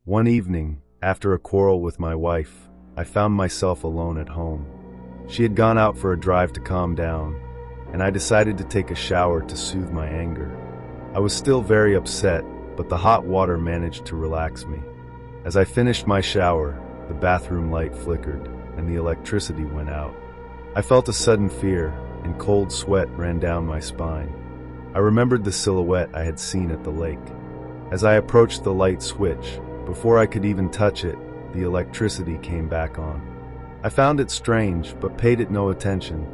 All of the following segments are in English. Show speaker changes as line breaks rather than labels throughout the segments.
One evening, after a quarrel with my wife, I found myself alone at home. She had gone out for a drive to calm down, and I decided to take a shower to soothe my anger. I was still very upset, but the hot water managed to relax me. As I finished my shower, the bathroom light flickered, and the electricity went out. I felt a sudden fear, and cold sweat ran down my spine. I remembered the silhouette I had seen at the lake. As I approached the light switch, before I could even touch it, the electricity came back on. I found it strange, but paid it no attention.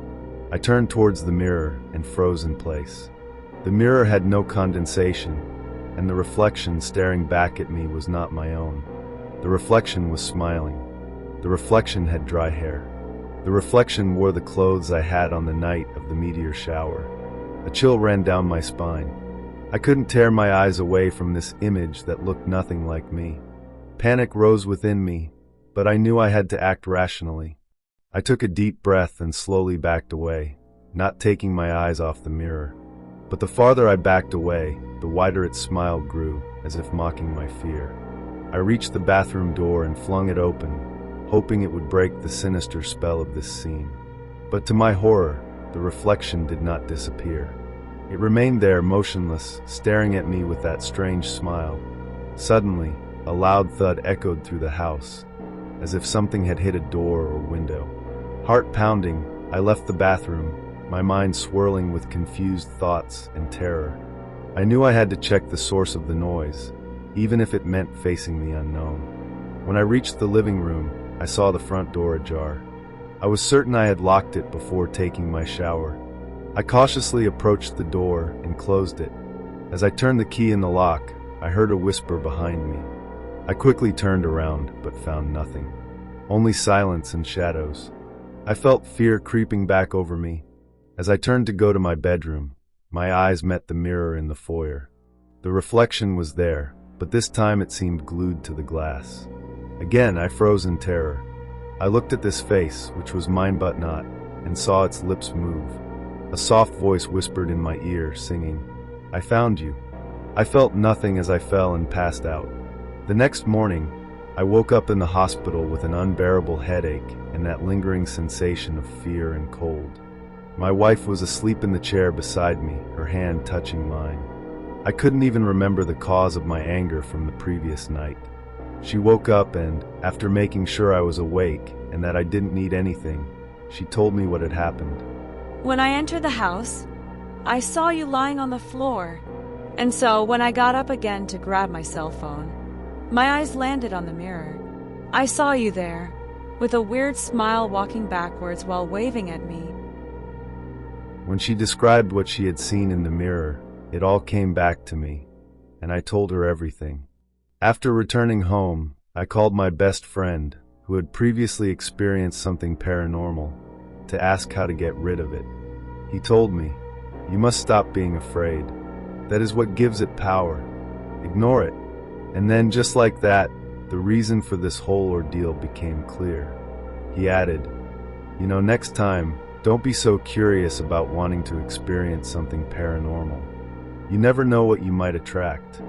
I turned towards the mirror and froze in place. The mirror had no condensation, and the reflection staring back at me was not my own. The reflection was smiling. The reflection had dry hair. The reflection wore the clothes I had on the night of the meteor shower. A chill ran down my spine. I couldn't tear my eyes away from this image that looked nothing like me. Panic rose within me, but I knew I had to act rationally. I took a deep breath and slowly backed away, not taking my eyes off the mirror. But the farther I backed away, the wider its smile grew, as if mocking my fear. I reached the bathroom door and flung it open, hoping it would break the sinister spell of this scene. But to my horror, the reflection did not disappear. It remained there, motionless, staring at me with that strange smile. Suddenly, a loud thud echoed through the house, as if something had hit a door or window. Heart pounding, I left the bathroom, my mind swirling with confused thoughts and terror. I knew I had to check the source of the noise, even if it meant facing the unknown. When I reached the living room, I saw the front door ajar. I was certain I had locked it before taking my shower. I cautiously approached the door and closed it. As I turned the key in the lock, I heard a whisper behind me. I quickly turned around, but found nothing. Only silence and shadows. I felt fear creeping back over me. As I turned to go to my bedroom, my eyes met the mirror in the foyer. The reflection was there, but this time it seemed glued to the glass. Again, I froze in terror. I looked at this face, which was mine but not, and saw its lips move. A soft voice whispered in my ear, singing, "I found you." I felt nothing as I fell and passed out. The next morning, I woke up in the hospital with an unbearable headache and that lingering sensation of fear and cold. My wife was asleep in the chair beside me, her hand touching mine. I couldn't even remember the cause of my anger from the previous night. She woke up and, after making sure I was awake and that I didn't need anything, she told me what had happened.
When I entered the house, I saw you lying on the floor, and so when I got up again to grab my cell phone, my eyes landed on the mirror. I saw you there, with a weird smile walking backwards while waving at me.
When she described what she had seen in the mirror, it all came back to me, and I told her everything. After returning home, I called my best friend, who had previously experienced something paranormal, to ask how to get rid of it. He told me, "You must stop being afraid. That is what gives it power. Ignore it." And then, just like that, the reason for this whole ordeal became clear. He added, "Next time, don't be so curious about wanting to experience something paranormal. You never know what you might attract."